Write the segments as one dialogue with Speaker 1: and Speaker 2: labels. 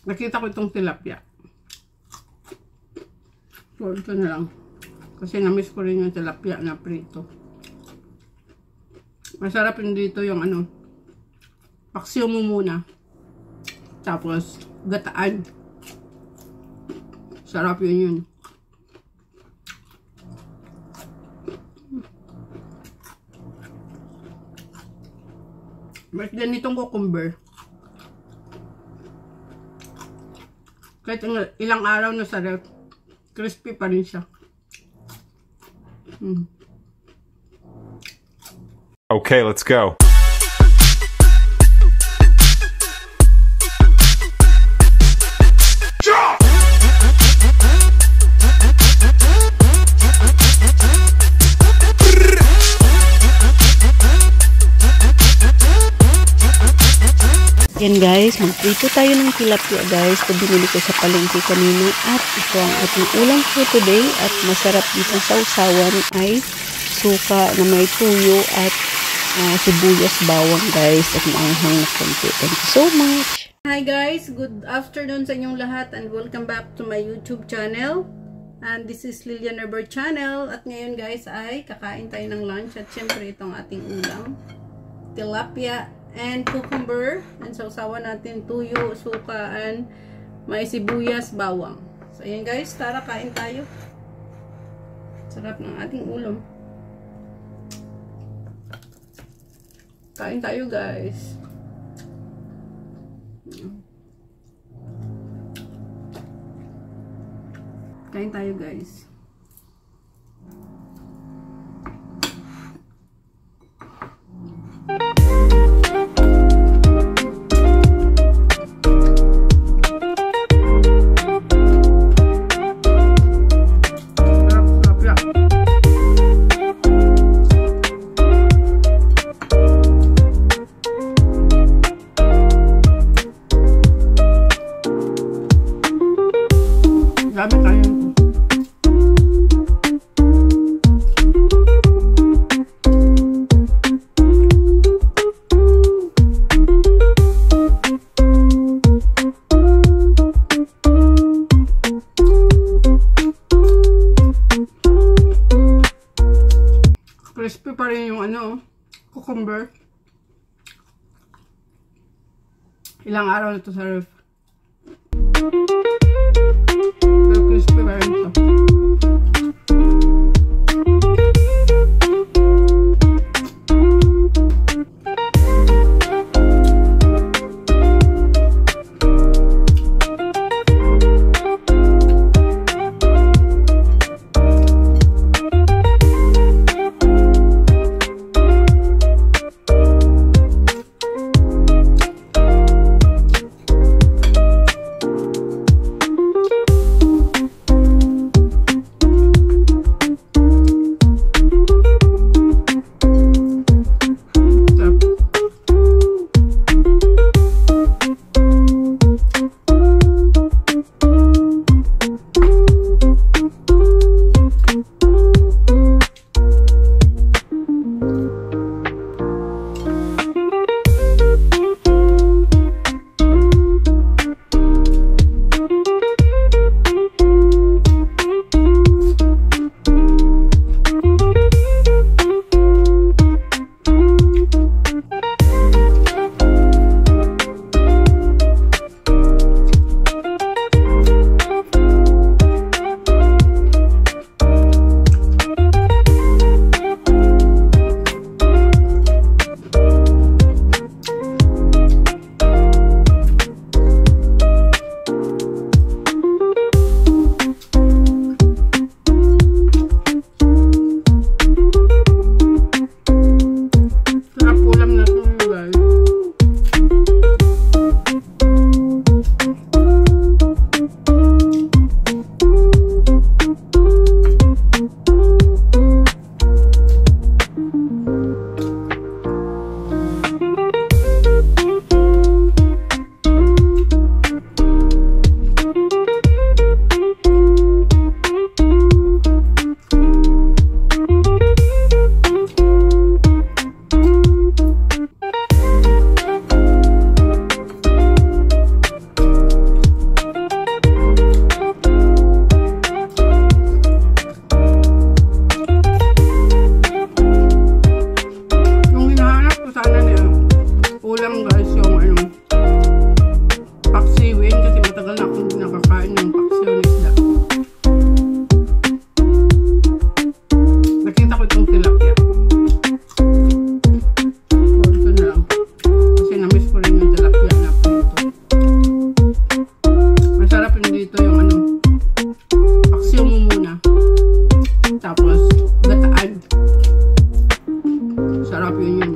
Speaker 1: Nakita ko itong tilapia. So, ito na lang. Kasi na-miss ko rin yung tilapia na prito. Masarap yun dito yung ano, paksiw mo muna. Tapos, gataan. Sarap yun. But ganitong cucumber, kahit ilang araw na sa ref, crispy pa rin siya.
Speaker 2: Okay, let's go.
Speaker 3: Yan guys, magprito tayo ng tilapia guys. Ito binili ko sa palengke kanina at ito ang ating ulam for today. At masarap dito sa usawan ay suka na may tuyo at sibuyas bawang guys at maanghang na konti. Thank you so much!
Speaker 1: Hi guys, good afternoon sa inyong lahat and welcome back to my YouTube channel. And this is Lilian Herbert Channel. At ngayon guys ay kakain tayo ng lunch at syempre itong ating ulam. Tilapia and cucumber, and sausawan natin tuyo, suka, and may sibuyas, bawang. So ayan guys, tara kain tayo. Sarap ng ating ulam. Kain tayo guys. Kain tayo guys. Dami kayo. Crispy pa rin yung ano, cucumber. Ilang araw na ito sa ref. Pero crispy pa rin ito. Matagal na akong nakakain ng paksiw ng isda. Nakita ko itong tilapia. Ito na lang. Kasi na-miss ko rin yung tilapia na prito. Masarap yun dito yung ano, paksiw mo muna. Tapos, gataan. Sarap yun yun.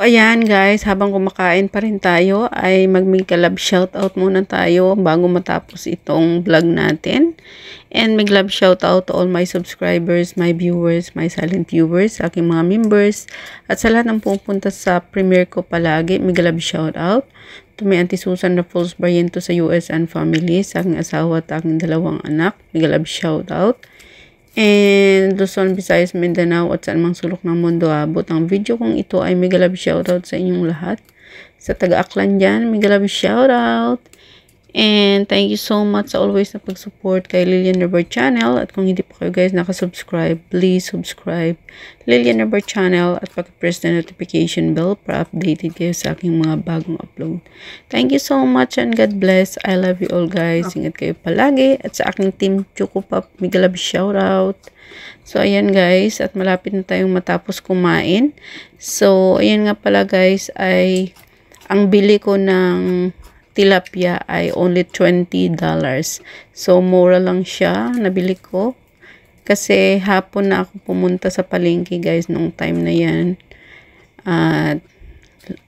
Speaker 3: Ayan guys, habang kumakain pa rin tayo ay mag-love shoutout muna tayo bago matapos itong vlog natin. And mag-love shoutout to all my subscribers, my viewers, my silent viewers, aking mga members, at sa lahat ng pupunta sa premiere ko palagi, mag-love shoutout. To my Auntie Susan Raffles Barriento sa US and family, sa aking asawa at aking dalawang anak, mag-love shoutout. And Luzon, Visayas, Mindanao at saan mang sulok ng mundo abot ang video kong ito ay mega love shoutout sa inyong lahat. Sa taga-Aklan dyan, mega love shoutout. And thank you so much sa always na pag-support kay Lilian Robert Channel. At kung hindi pa kayo guys nakasubscribe, please subscribe Lilian Robert Channel at pag-press na notification bell para updated kayo sa aking mga bagong upload. Thank you so much and God bless. I love you all guys. Ingat kayo palagi. At sa aking team Choco Pop, mega love shoutout. So ayan guys, at malapit na tayong matapos kumain. So ayan nga pala guys, ay ang bili ko ng tilapia ay only $20. So, mura lang siya. Nabili ko. Kasi hapon na ako pumunta sa palengke guys nung time na yan. At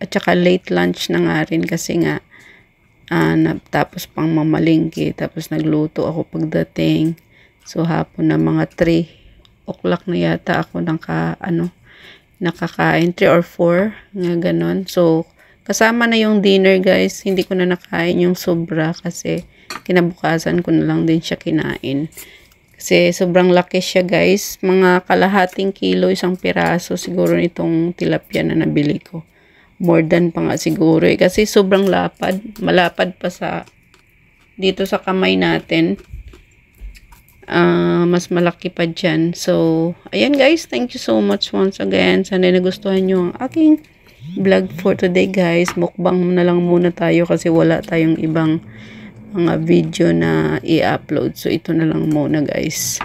Speaker 3: saka late lunch na nga rin kasi nga Tapos pang mamalingki. Tapos nagluto ako pagdating. So hapon na mga 3 o'clock na yata ako nakakain. 3 or 4 nga ganon. So kasama na yung dinner guys. Hindi ko na nakain yung sobra kasi kinabukasan ko na lang din siya kinain. Kasi sobrang laki siya guys. Mga kalahating kilo, 1 piraso siguro nitong tilapia na nabili ko. More than pa nga siguro eh. Kasi sobrang lapad. Malapad pa dito sa kamay natin. Mas malaki pa dyan. So, ayan guys. Thank you so much once again. Sana nagustuhan nyo ang aking vlog for today guys. Mukbang na lang muna tayo kasi wala tayong ibang mga video na i-upload. So, ito na lang muna guys.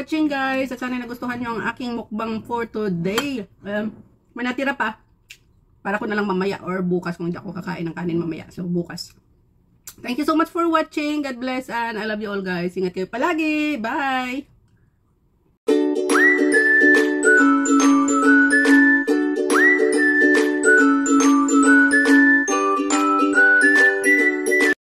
Speaker 3: Watching guys, at sana nagustuhan nyo ang aking mukbang for today. May natira pa para ko na lang mamaya or bukas kung hindi ako kakain ng kanin mamaya. So bukas. Thank you so much for watching. God bless and I love you all guys. Ingat kayo palagi. Bye!